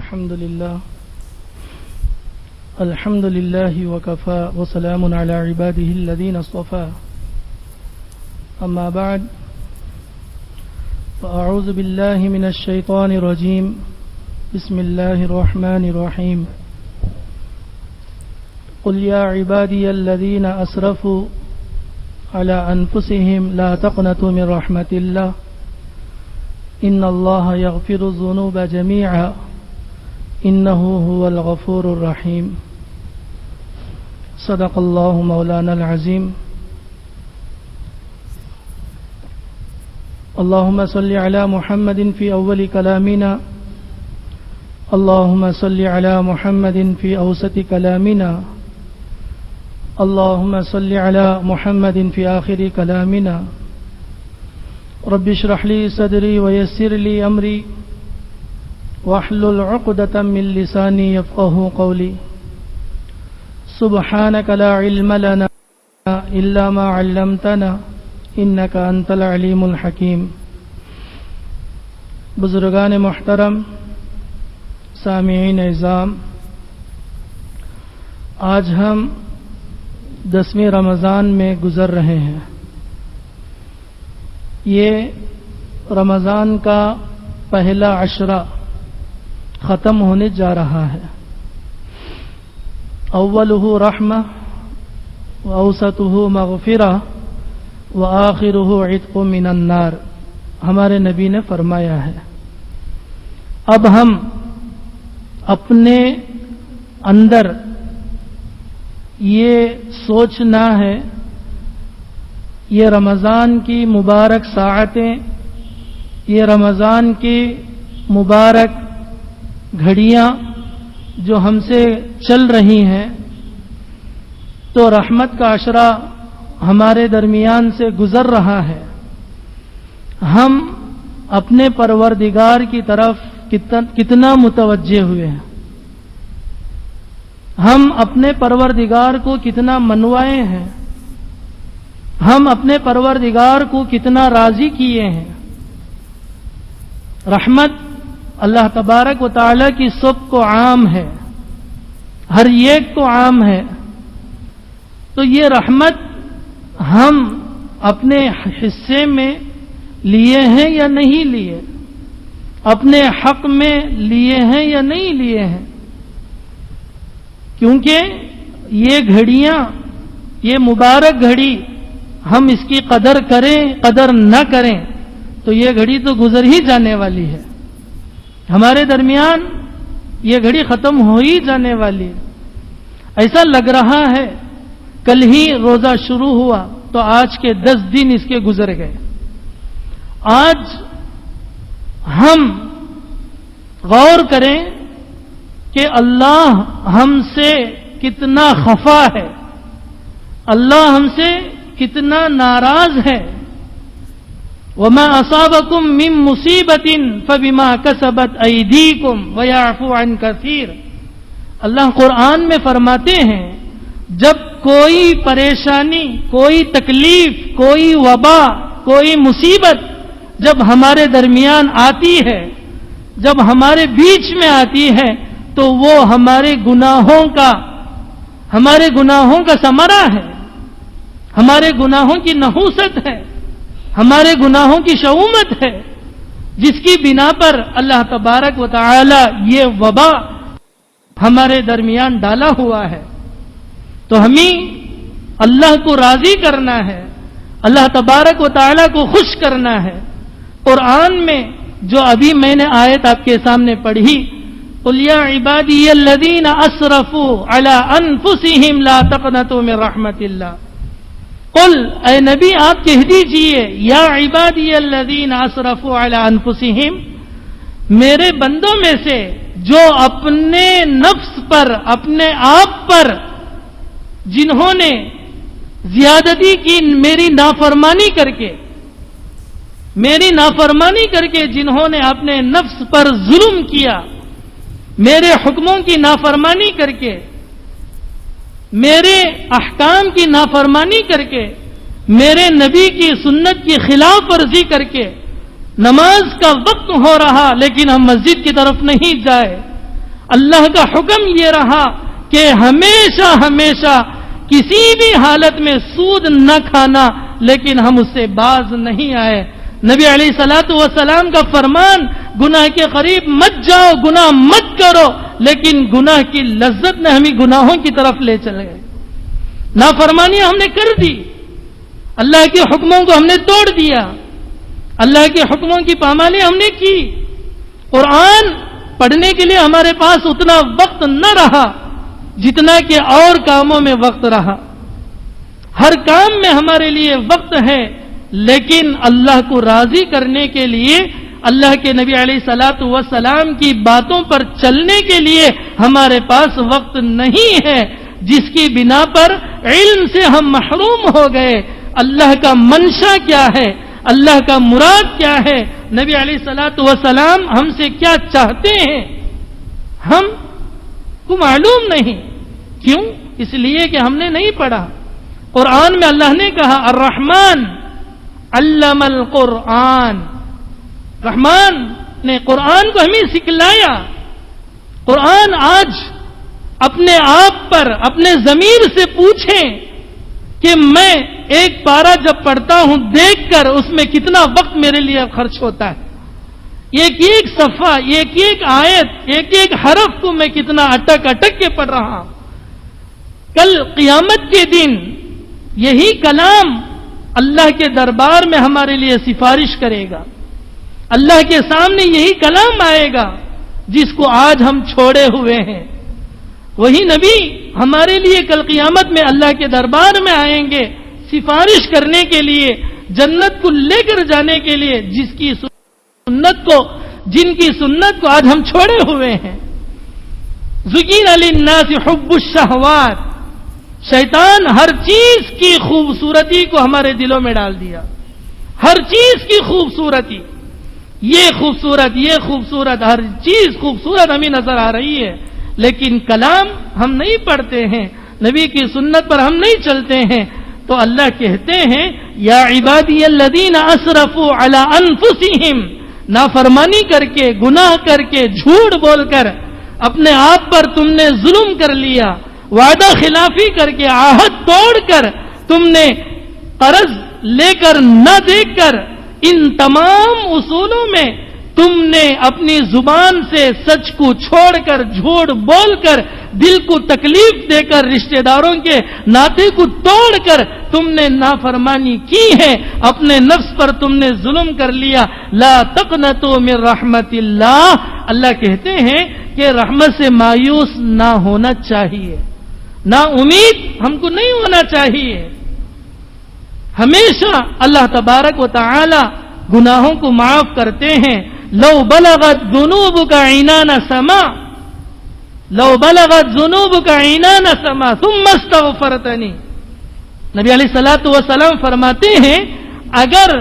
الحمد لله وكفى وسلام على عباده الذين اصطفى أما بعد فأعوذ بالله من الشيطان الرجيم بسم الله الرحمن الرحيم قل يا عبادي الذين أسرفوا على أنفسهم لا تقنطوا من رحمة الله إن الله يغفر الذنوب جميعا إنه هو الغفور الرحيم صدق الله مولانا العظيم اللهم صل على محمد في أول كلامنا اللهم صل على محمد في أوسط كلامنا اللهم صل على محمد في آخر كلامنا رب اشرح لي صدري ويسر لي أمري واحلل عقدة من لساني يفقه قولي سبحانك لا علم لنا إلا ما علمتنا إنك أنت العليم الحكيم بزرگان محترم، سامعین اعظام، آج ہم 10ویں رمضان میں گزر رہے ہیں۔ یہ رمضان کا پہلا عشرہ ختم ہونے جا رہا ہے۔ اولہ رحمہ واوسطہ مغفرہ وآخرہ عتق من النار، ہمارے نبی نے فرمایا ہے۔ اب ہم اپنے اندر یہ سوچنا ہے، یہ رمضان کی مبارک ساعتیں، یہ رمضان کی مبارک گھڑیاں جو ہم سے چل رہی ہیں، تو رحمت کا عشرہ ہمارے درمیان سے گزر رہا ہے۔ ہم اپنے پروردگار کی طرف کتنا متوجہ ہوئے ہیں، ہم اپنے پروردگار کو کتنا منوائے ہیں، ہم اپنے پروردگار کو کتنا راضی کیے ہیں۔ رحمت اللہ تبارک و تعالی کی سب کو عام ہے، ہر ایک کو عام ہے، تو یہ رحمت ہم اپنے حصے میں لیے ہیں یا نہیں لیے، اپنے حق میں لیے ہیں یا نہیں لیے ہیں، کیونکہ یہ گھڑیاں، یہ مبارک گھڑی، ہم اس کی قدر کریں قدر نہ کریں تو یہ گھڑی تو گزر ہی جانے والی ہے، ہمارے درمیان یہ گھڑی ختم ہو ہی جانے والی ہے۔ ایسا لگ رہا ہے کل ہی روزہ شروع ہوا تو آج کے 10 دن اس کے گزر گئے۔ آج ہم غور کریں کہ اللہ ہم سے کتنا خفا ہے، اللہ ہم سے کتنا ناراض ہے۔ وما اصابکم من مصیبت فبما کسبت ایدیکم ویعفو عن کثیر، اللہ قرآن میں فرماتے ہیں جب کوئی پریشانی، کوئی تکلیف، کوئی وبا، کوئی مصیبت جب ہمارے درمیان آتی ہے، جب ہمارے بیچ میں آتی ہے، تو وہ ہمارے گناہوں کا ثمرہ ہے، ہمارے گناہوں کی نحوست ہے، ہمارے گناہوں کی شؤمت ہے، جس کی بنا پر اللہ تبارک و تعالی یہ وبا ہمارے درمیان ڈالا ہوا ہے۔ تو ہمیں اللہ کو راضی کرنا ہے، اللہ تبارک و تعالی کو خوش کرنا ہے۔ قرآن میں جو ابھی میں نے آیت آپ کے سامنے پڑھی، قل یا عبادی الذین اسرفوا علی انفسہم لا تقنطوا من رحمت اللہ، قل اے نبی آپ کہہ دیجئے یا عبادی الذین اسرفوا علی انفسہم، میرے بندوں میں سے جو اپنے نفس پر، اپنے آپ پر جنہوں نے زیادتی کی، میری نافرمانی کر کے جنہوں نے اپنے نفس پر ظلم کیا، میرے حکموں کی نافرمانی کر کے، میرے احکام کی نافرمانی کر کے، میرے نبی کی سنت کی خلاف ورزی کر کے، نماز کا وقت ہو رہا لیکن ہم مسجد کی طرف نہیں جائے، اللہ کا حکم یہ رہا کہ ہمیشہ ہمیشہ کسی بھی حالت میں سود نہ کھانا، لیکن ہم اس سے باز نہیں آئے۔ نبی علیہ الصلوۃ والسلام کا فرمان، گناہ کے قریب مت جاؤ، گناہ مت کرو، لیکن گناہ کی لذت نے ہمیں گناہوں کی طرف لے چلے گئے۔ نافرمانی ہم نے کر دی، اللہ کے حکموں کو ہم نے توڑ دیا، اللہ کے حکموں کی پامالی ہم نے کی۔ قرآن پڑھنے کے لیے ہمارے پاس اتنا وقت نہ رہا جتنا کہ اور کاموں میں وقت رہا۔ ہر کام میں ہمارے لیے وقت ہے، لیکن اللہ کو راضی کرنے کے لیے، اللہ کے نبی علیہ الصلوۃ والسلام کی باتوں پر چلنے کے لیے ہمارے پاس وقت نہیں ہے، جس کی بنا پر علم سے ہم محروم ہو گئے۔ اللہ کا منشا کیا ہے، اللہ کا مراد کیا ہے، نبی علیہ الصلوۃ والسلام ہم سے کیا چاہتے ہیں، ہم کو معلوم نہیں۔ کیوں؟ اس لیے کہ ہم نے نہیں پڑھا۔ قرآن میں اللہ نے کہا الرحمن علم القرآن، رحمان نے قرآن کو ہمیں سکھلایا۔ قرآن آج اپنے آپ پر اپنے ضمیر سے پوچھیں کہ میں ایک پارہ جب پڑھتا ہوں دیکھ کر اس میں کتنا وقت میرے لیے خرچ ہوتا ہے، ایک ایک صفحہ، ایک ایک آیت، ایک ایک حرف کو میں کتنا اٹک اٹک کے پڑھ رہا ہوں۔ کل قیامت کے دن یہی کلام اللہ کے دربار میں ہمارے لیے سفارش کرے گا، اللہ کے سامنے یہی کلام آئے گا جس کو آج ہم چھوڑے ہوئے ہیں۔ وہی نبی ہمارے لیے کل قیامت میں اللہ کے دربار میں آئیں گے سفارش کرنے کے لیے، جنت کو لے کر جانے کے لیے، جس کی سنت کو، جن کی سنت کو آج ہم چھوڑے ہوئے ہیں۔ زُيِّنَ لِلنَّاسِ حُبُّ الشَّهَوَاتِ، شیطان ہر چیز کی خوبصورتی کو ہمارے دلوں میں ڈال دیا، ہر چیز کی خوبصورتی، یہ خوبصورت، یہ خوبصورت، ہر چیز خوبصورت ہمیں نظر آ رہی ہے، لیکن کلام ہم نہیں پڑھتے ہیں، نبی کی سنت پر ہم نہیں چلتے ہیں۔ تو اللہ کہتے ہیں یا عبادی الذین اسرفوا علی انفسہم، نافرمانی کر کے، گناہ کر کے، جھوٹ بول کر اپنے آپ پر تم نے ظلم کر لیا، وعدہ خلافی کر کے، عہد توڑ کر، تم نے قرض لے کر نہ دیکھ کر، ان تمام اصولوں میں تم نے اپنی زبان سے سچ کو چھوڑ کر، جھوٹ بول کر، دل کو تکلیف دے کر، رشتہ داروں کے ناطے کو توڑ کر تم نے نافرمانی کی ہے، اپنے نفس پر تم نے ظلم کر لیا۔ لا تقنطوا من رحمت اللہ، اللہ کہتے ہیں کہ رحمت سے مایوس نہ ہونا چاہیے، نا امید ہم کو نہیں ہونا چاہیے۔ ہمیشہ اللہ تبارک و تعالی گناہوں کو معاف کرتے ہیں۔ لو بلغت ذنوبک عنان سما، لو بلغت ذنوبک عنان سما ثم استغفرتنی، نبی علیہ الصلوۃ والسلام فرماتے ہیں اگر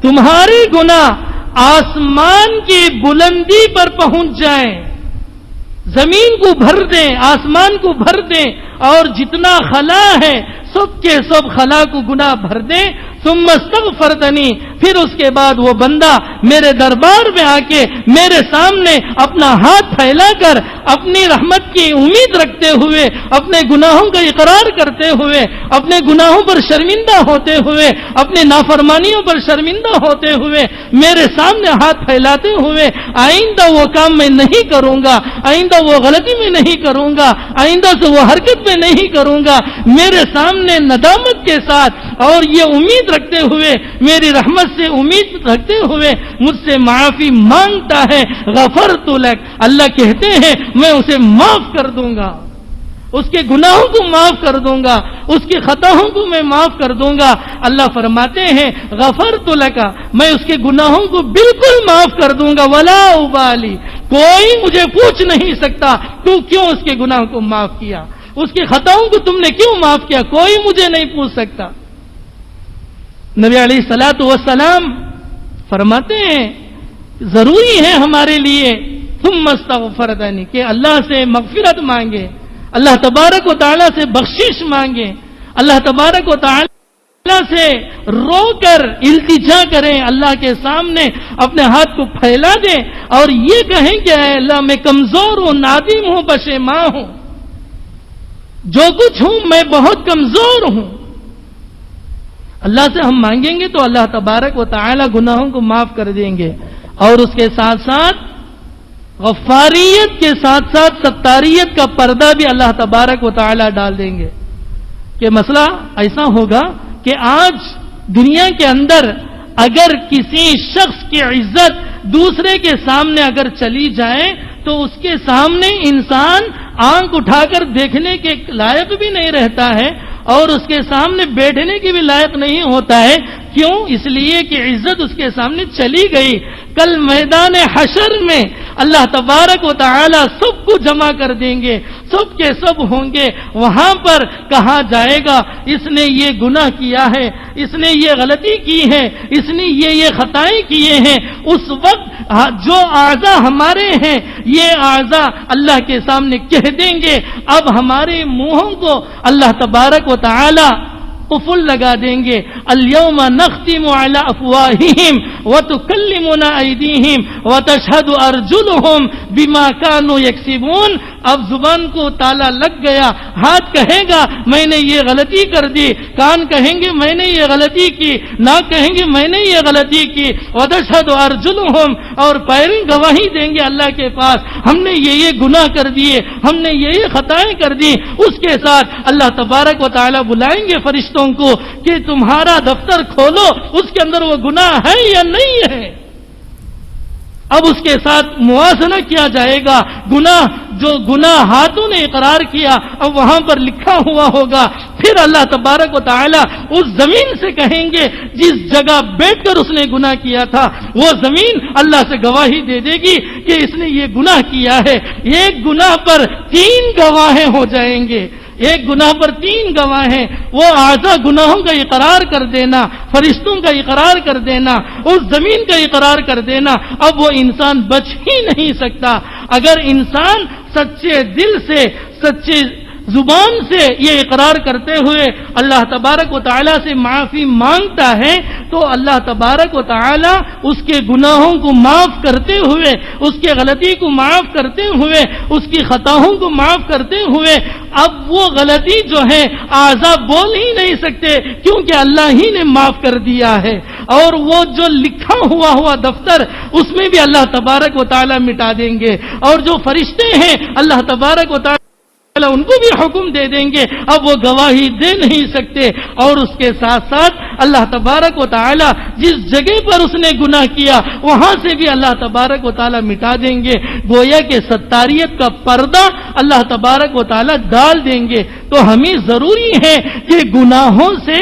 تمہارے گناہ آسمان کی بلندی پر پہنچ جائیں، زمین کو بھر دیں، آسمان کو بھر دیں، اور جتنا خلا ہے سب کے سب خلا کو گناہ بھر دیں، ثم استغفرتنی، پھر اس کے بعد وہ بندہ میرے دربار میں آ کے میرے سامنے اپنا ہاتھ پھیلا کر اپنی رحمت کی امید رکھتے ہوئے، اپنے گناہوں کا اقرار کرتے ہوئے، اپنے گناہوں پر شرمندہ ہوتے ہوئے، اپنے نافرمانیوں پر شرمندہ ہوتے ہوئے میرے سامنے ہاتھ پھیلاتے ہوئے آئندہ وہ کام میں نہیں کروں گا، آئندہ وہ غلطی میں نہیں کروں گا، آئندہ سے وہ حرکت میں نہیں کروں گا، میرے سامنے ندامت کے ساتھ اور یہ امید رکھتے ہوئے، میری رحمت سے امید رکھتے ہوئے مجھ سے معافی مانگتا ہے، غفرت لک، اللہ کہتے ہیں میں اسے معاف کر دوں گا، اس کے گناہوں کو معاف کر دوں گا، اس کی خطاؤں کو میں معاف کر دوں گا۔ اللہ فرماتے ہیں غفرت لک، میں اس کے گناہوں کو بالکل معاف کر دوں گا، ولا ابالی، کوئی مجھے پوچھ نہیں سکتا تو کیوں اس کے گناہوں کو معاف کیا، اس کی خطاؤں کو تم نے کیوں معاف کیا، کوئی مجھے نہیں پوچھ سکتا۔ نبی علیہ الصلوۃ والسلام فرماتے ہیں ضروری ہے ہمارے لیے ثم استغفرتنی کہ اللہ سے مغفرت مانگے، اللہ تبارک و تعالیٰ سے بخشش مانگے، اللہ تبارک و تعالیٰ اللہ سے رو کر التجا کریں، اللہ کے سامنے اپنے ہاتھ کو پھیلا دیں اور یہ کہیں کہ اے اللہ میں کمزور ہوں، نادم ہوں، پشیماں ہوں، جو کچھ ہوں میں بہت کمزور ہوں۔ اللہ سے ہم مانگیں گے تو اللہ تبارک و تعالی گناہوں کو معاف کر دیں گے، اور اس کے ساتھ ساتھ غفاریت کے ساتھ ساتھ ستاریت کا پردہ بھی اللہ تبارک و تعالی ڈال دیں گے۔ کہ مسئلہ ایسا ہوگا کہ آج دنیا کے اندر اگر کسی شخص کی عزت دوسرے کے سامنے اگر چلی جائے تو اس کے سامنے انسان آنکھ اٹھا کر دیکھنے کے لائق بھی نہیں رہتا ہے اور اس کے سامنے بیٹھنے کی بھی لائق نہیں ہوتا ہے۔ کیوں؟ اس لیے کہ عزت اس کے سامنے چلی گئی۔ کل میدان حشر میں اللہ تبارک و تعالی سب کو جمع کر دیں گے، سب کے سب ہوں گے، وہاں پر کہا جائے گا اس نے یہ گناہ کیا ہے، اس نے یہ غلطی کی ہے، اس نے یہ خطائیں کیے ہیں۔ اس وقت جو اعضاء ہمارے ہیں یہ اعضاء اللہ کے سامنے کہہ دیں گے، اب ہمارے منہوں کو اللہ تبارک و تعالی قفل لگا دیں گے۔ الیوم نختم علی افواہہم وتکلمنا ایدیہم وتشہد ارجلہم بما کانوا یکسبون۔ اب زبان کو تالا لگ گیا، ہاتھ کہے گا میں نے یہ غلطی کر دی، کان کہیں گے میں نے یہ غلطی کی، ناک کہیں گے میں نے یہ غلطی کی، وتشہد ارجلہم، اور پیریں گواہی دیں گے اللہ کے پاس ہم نے یہ گناہ کر دیے، ہم نے یہ خطائیں کر دی۔ اس کے ساتھ اللہ تبارک و تعالی بلائیں گے فرشتوں کو کہ تمہارا دفتر کھولو، اس کے اندر وہ گناہ ہے یا نہیں ہے۔ اب اس کے ساتھ موازنہ کیا جائے گا، جو گناہ ہاتھوں نے اقرار کیا اب وہاں پر لکھا ہوا ہوگا۔ پھر اللہ تبارک و تعالی اس زمین سے کہیں گے جس جگہ بیٹھ کر اس نے گناہ کیا تھا، وہ زمین اللہ سے گواہی دے دے گی کہ اس نے یہ گناہ کیا ہے۔ ایک گناہ پر 3 گواہیں ہو جائیں گے، ایک گناہ پر 3 گواہ ہیں۔ وہ اعضاء گناہوں کا اقرار کر دینا، فرشتوں کا اقرار کر دینا، اس زمین کا اقرار کر دینا، اب وہ انسان بچ ہی نہیں سکتا۔ اگر انسان سچے دل سے، سچے زبان سے یہ اقرار کرتے ہوئے اللہ تبارک و تعالی سے معافی مانگتا ہے تو اللہ تبارک و تعالی اس کے گناہوں کو معاف کرتے ہوئے، اس کے غلطی کو معاف کرتے ہوئے، اس کی خطاؤں کو معاف کرتے ہوئے، اب وہ غلطی جو ہے اعضاء بول ہی نہیں سکتے کیونکہ اللہ ہی نے معاف کر دیا ہے، اور وہ جو لکھا ہوا دفتر اس میں بھی اللہ تبارک و تعالی مٹا دیں گے، اور جو فرشتے ہیں اللہ تبارک و تعالی ان کو بھی حکم دے دیں گے، اب وہ گواہی دے نہیں سکتے۔ اور اس کے ساتھ ساتھ اللہ تبارک و تعالی جس جگہ پر اس نے گناہ کیا وہاں سے بھی اللہ تبارک و تعالی مٹا دیں گے۔ گویا کہ ستاریت کا پردہ اللہ تبارک و تعالی ڈال دیں گے۔ تو ہمیں ضروری ہے کہ گناہوں سے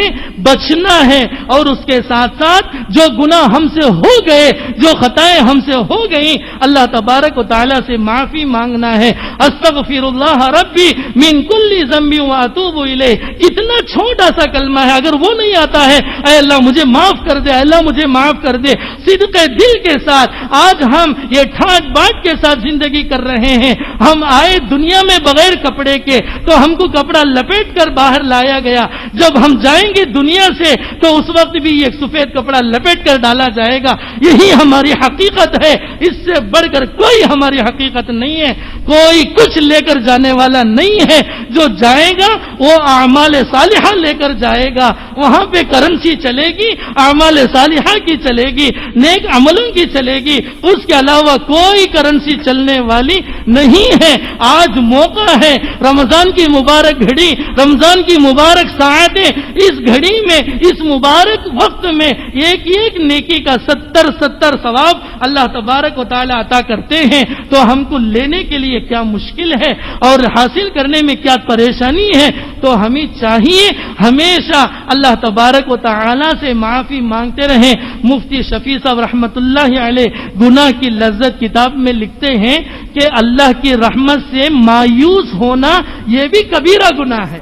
بچنا ہے، اور اس کے ساتھ ساتھ جو گناہ ہم سے ہو گئے، جو خطائیں ہم سے ہو گئیں، اللہ تبارک و تعالی سے معافی مانگنا ہے۔ استغفر اللہ ربی من کل ذنب واتوب الیہ، اتنا چھوٹا سا کلمہ ہے، اگر وہ نہیں آتا ہے اے اللہ مجھے معاف کر دے، اے اللہ مجھے معاف کر دے، صدق دل کے ساتھ۔ آج ہم یہ ٹھاٹ باٹ کے ساتھ زندگی کر رہے ہیں، ہم آئے دنیا میں بغیر کپڑے کے تو ہم کو کپڑا لپیٹ کر باہر لایا گیا، جب ہم جائیں گے دنیا سے تو اس وقت بھی ایک سفید کپڑا لپیٹ کر ڈالا جائے گا۔ یہی ہماری حقیقت ہے، اس سے بڑھ کر کوئی ہماری حقیقت نہیں ہے، کوئی کچھ لے کر جانے والا نہیں ہے۔ جو جائے گا وہ اعمال صالحہ لے کر جائے گا، وہاں پہ کرنسی چلے گی، اعمال صالحہ کی چلے گی، نیک عملوں کی چلے گی، اس کے علاوہ کوئی کرنسی چلنے والی نہیں ہے۔ آج موقع ہے، رمضان کی مبارک گھڑی، رمضان کی مبارک ساعتیں، اس گھڑی میں، اس مبارک وقت میں ایک ایک نیکی کا 70 ثواب اللہ تبارک و تعالی عطا کرتے ہیں۔ تو ہم کو لینے کے لیے کیا مشکل ہے اور حاصل کرنے میں کیا پریشانی ہے؟ تو ہمیں چاہیے ہمیشہ اللہ تبارک و تعالی سے معافی مانگتے رہیں۔ مفتی شفیع صاحب رحمت اللہ علیہ گناہ کی لذت کتاب میں لکھتے ہیں کہ اللہ کی رحمت سے مایوس ہونا یہ بھی کبیرہ گناہ ہے۔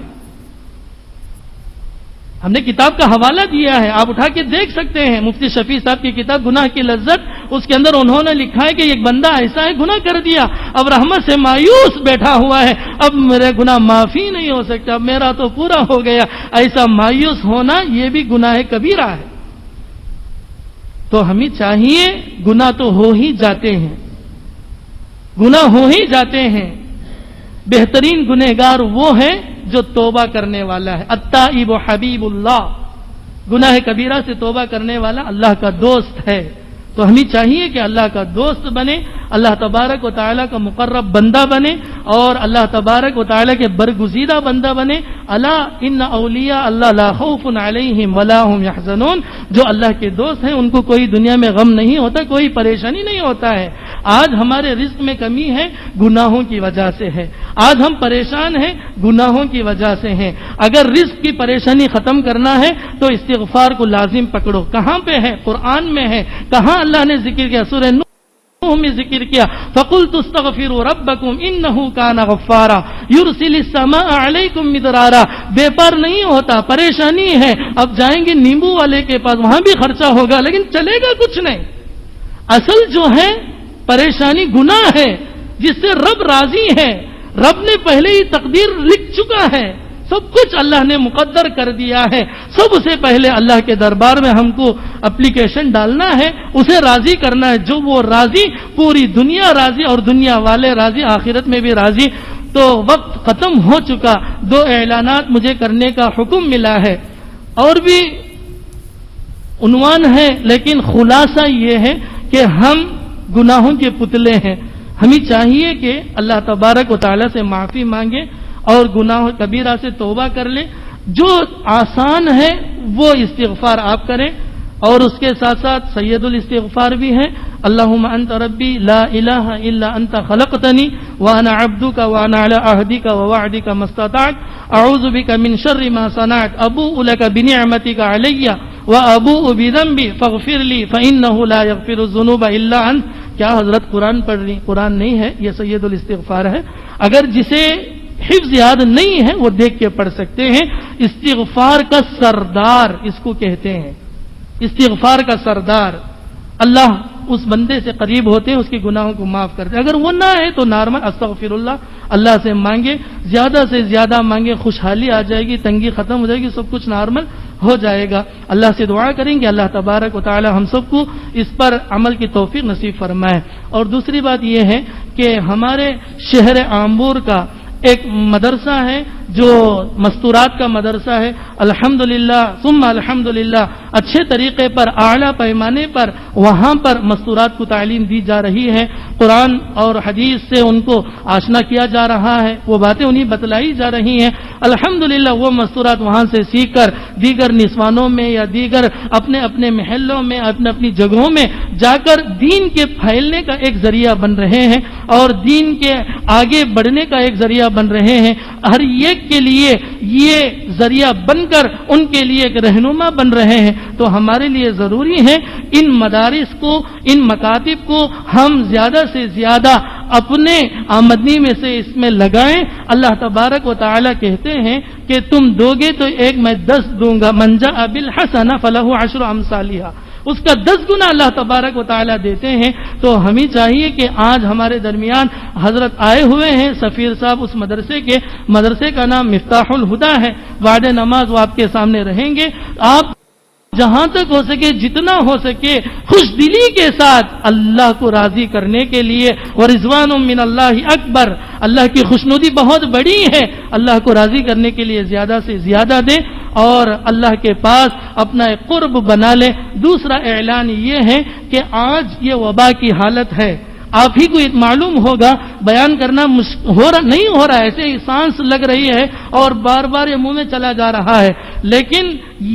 ہم نے کتاب کا حوالہ دیا ہے، آپ اٹھا کے دیکھ سکتے ہیں، مفتی شفیع صاحب کی کتاب گناہ کی لذت، اس کے اندر انہوں نے لکھا ہے کہ ایک بندہ ایسا ہے گناہ کر دیا، اب رحمت سے مایوس بیٹھا ہوا ہے، اب میرے گناہ معافی نہیں ہو سکتا، میرا تو پورا ہو گیا۔ ایسا مایوس ہونا یہ بھی گناہ کبیرہ ہے۔ تو ہمیں چاہیے، گناہ تو ہو ہی جاتے ہیں، گناہ ہو ہی جاتے ہیں، بہترین گنہگار وہ ہے جو توبہ کرنے والا ہے۔ التائب حبیب اللہ، گناہ کبیرہ سے توبہ کرنے والا اللہ کا دوست ہے۔ تو ہمیں چاہیے کہ اللہ کا دوست بنے، اللہ تبارک و تعالیٰ کا مقرب بندہ بنے، اور اللہ تبارک و تعالیٰ کے برگزیدہ بندہ بنے۔ الا ان اولیاء اللہ لا خوف علیہم ولا هم یحزنون، جو اللہ کے دوست ہیں ان کو کوئی دنیا میں غم نہیں ہوتا، کوئی پریشانی نہیں ہوتا ہے۔ آج ہمارے رزق میں کمی ہے، گناہوں کی وجہ سے ہے۔ آج ہم پریشان ہیں، گناہوں کی وجہ سے ہیں۔ اگر رزق کی پریشانی ختم کرنا ہے تو استغفار کو لازم پکڑو۔ کہاں پہ ہے؟ قرآن میں ہے۔ کہاں اللہ نے ذکر کیا؟ سورہ نوح میں ذکر کیا، فَقُلْتُ اسْتَغْفِرُوا رَبَّكُمْ إِنَّهُ كَانَ غَفَّارًا يُرْسِلِ السَّمَاءَ عَلَيْكُمْ مِدْرَارًا۔ بے پار نہیں ہوتا، پریشانی ہے، اب جائیں گے نیمبو والے کے پاس، وہاں بھی خرچہ ہوگا لیکن چلے گا کچھ نہیں۔ اصل جو ہے پریشانی گناہ ہے جس سے رب راضی ہے، رب نے پہلے ہی تقدیر لکھ چکا ہے، سب کچھ اللہ نے مقدر کر دیا ہے۔ سب سے پہلے اللہ کے دربار میں ہم کو اپلیکیشن ڈالنا ہے، اسے راضی کرنا ہے۔ جو وہ راضی، پوری دنیا راضی، اور دنیا والے راضی، آخرت میں بھی راضی۔ تو وقت ختم ہو چکا، 2 اعلانات مجھے کرنے کا حکم ملا ہے، اور بھی عنوان ہے، لیکن خلاصہ یہ ہے کہ ہم گناہوں کے پتلے ہیں۔ ہمیں چاہیے کہ اللہ تبارک و تعالیٰ سے معافی مانگے اور گناہ کبیرہ سے توبہ کر لیں۔ جو آسان ہے وہ استغفار آپ کریں، اور اس کے ساتھ ساتھ سید الاستغفار بھی ہے۔ اللہم انت ربی لا الہ الا انت خلقتنی وانا عبدک وانا علی عہدک ووعدک ما استطعت اعوذ بک من شر ما صنعت ابوء لک بنعمتک علی وابوء بذنبی فاغفر لی فانہ لا یغفر الذنوب الا انت۔ کیا حضرت قرآن پڑھ رہی؟ قرآن نہیں ہے، یہ سید الاستغفار ہے۔ اگر جسے حفظ یاد نہیں ہے وہ دیکھ کے پڑھ سکتے ہیں۔ استغفار کا سردار اس کو کہتے ہیں، استغفار کا سردار۔ اللہ اس بندے سے قریب ہوتے ہیں، اس کے گناہوں کو معاف کرتے ہیں۔ اگر وہ نہ ہے تو نارمل استغفر اللہ سے مانگے، زیادہ سے زیادہ مانگے، خوشحالی آ جائے گی، تنگی ختم ہو جائے گی، سب کچھ نارمل ہو جائے گا۔ اللہ سے دعا کریں گے اللہ تبارک و تعالی ہم سب کو اس پر عمل کی توفیق نصیب فرمائے۔ اور دوسری بات یہ ہے کہ ہمارے شہر آمبور کا ایک مدرسہ ہے جو مستورات کا مدرسہ ہے، الحمدللہ ثم الحمدللہ، اچھے طریقے پر، اعلیٰ پیمانے پر وہاں پر مستورات کو تعلیم دی جا رہی ہے۔ قرآن اور حدیث سے ان کو آشنا کیا جا رہا ہے، وہ باتیں انہیں بتلائی جا رہی ہیں۔ الحمدللہ وہ مستورات وہاں سے سیکھ کر دیگر نسوانوں میں یا دیگر اپنے اپنے محلوں میں، اپنے اپنی جگہوں میں جا کر دین کے پھیلنے کا ایک ذریعہ بن رہے ہیں، اور دین کے آگے بڑھنے کا ایک ذریعہ بن رہے ہیں۔ ہر ایک کے لیے یہ ذریعہ بن کر ان کے لیے ایک رہنما بن رہے ہیں۔ تو ہمارے لیے ضروری ہے ان مدارس کو، ان مکاتب کو ہم زیادہ سے زیادہ اپنے آمدنی میں سے اس میں لگائیں۔ اللہ تبارک و تعالی کہتے ہیں کہ تم دو گے تو ایک میں 10 دوں گا، من جاء بالحسنہ فلہ 10 امثالھا، اس کا 10 گنا اللہ تبارک و تعالی دیتے ہیں۔ تو ہمیں چاہیے کہ آج ہمارے درمیان حضرت آئے ہوئے ہیں سفیر صاحب اس مدرسے کا نام مفتاح الہدیٰ ہے۔ بعد نماز وہ آپ کے سامنے رہیں گے۔ آپ جہاں تک ہو سکے، جتنا ہو سکے، خوش دلی کے ساتھ اللہ کو راضی کرنے کے لیے، ورضوان من اللہ اکبر، اللہ کی خوشنودی بہت بڑی ہے، اللہ کو راضی کرنے کے لیے زیادہ سے زیادہ دیں اور اللہ کے پاس اپنا ایک قرب بنا لیں۔ دوسرا اعلان یہ ہے کہ آج یہ وبا کی حالت ہے، آپ ہی کو معلوم ہوگا، بیان کرنا نہیں ہو رہا ہے، ایسے ہی سانس لگ رہی ہے اور بار بار یہ منہ میں چلا جا رہا ہے، لیکن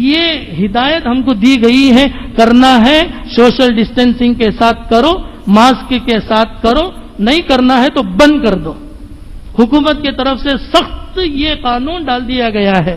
یہ ہدایت ہم کو دی گئی ہے، کرنا ہے سوشل ڈسٹینسنگ کے ساتھ کرو، ماسک کے ساتھ کرو، نہیں کرنا ہے تو بند کر دو۔ حکومت کی طرف سے سخت یہ قانون ڈال دیا گیا ہے۔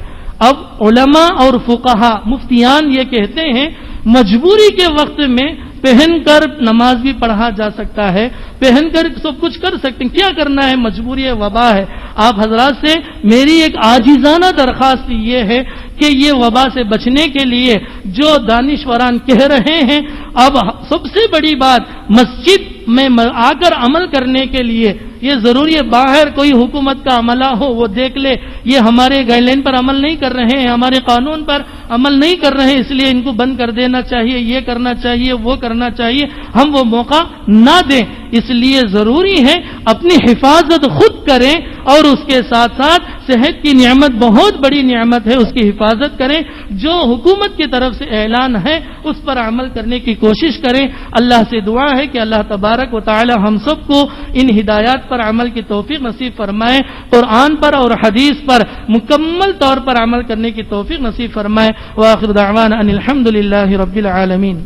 اب علماء اور فقہا، مفتیان یہ کہتے ہیں مجبوری کے وقت میں پہن کر نماز بھی پڑھا جا سکتا ہے، پہن کر سب کچھ کر سکتے ہیں، کیا کرنا ہے، مجبوری ہے، وبا ہے۔ آپ حضرات سے میری ایک عاجزانہ درخواست یہ ہے کہ یہ وبا سے بچنے کے لیے جو دانشوران کہہ رہے ہیں، اب سب سے بڑی بات مسجد میں آ کر عمل کرنے کے لیے یہ ضروری ہے، باہر کوئی حکومت کا عملہ ہو وہ دیکھ لے یہ ہمارے گائیڈ لائن پر عمل نہیں کر رہے ہیں، ہمارے قانون پر عمل نہیں کر رہے ہیں، اس لیے ان کو بند کر دینا چاہیے، یہ کرنا چاہیے، وہ کرنا چاہیے، ہم وہ موقع نہ دیں۔ اس لیے ضروری ہے اپنی حفاظت خود کریں، اور اس کے ساتھ ساتھ صحت کی نعمت بہت بڑی نعمت ہے، اس کی حفاظت کریں، جو حکومت کی طرف سے اعلان ہے اس پر عمل کرنے کی کوشش کریں۔ اللہ سے دعا ہے کہ اللہ تبارک و تعالی ہم سب کو ان ہدایات پر عمل کی توفیق نصیب فرمائے، قرآن پر اور حدیث پر مکمل طور پر عمل کرنے کی توفیق نصیب فرمائے۔ وآخر دعوانا ان الحمد للہ رب العالمین۔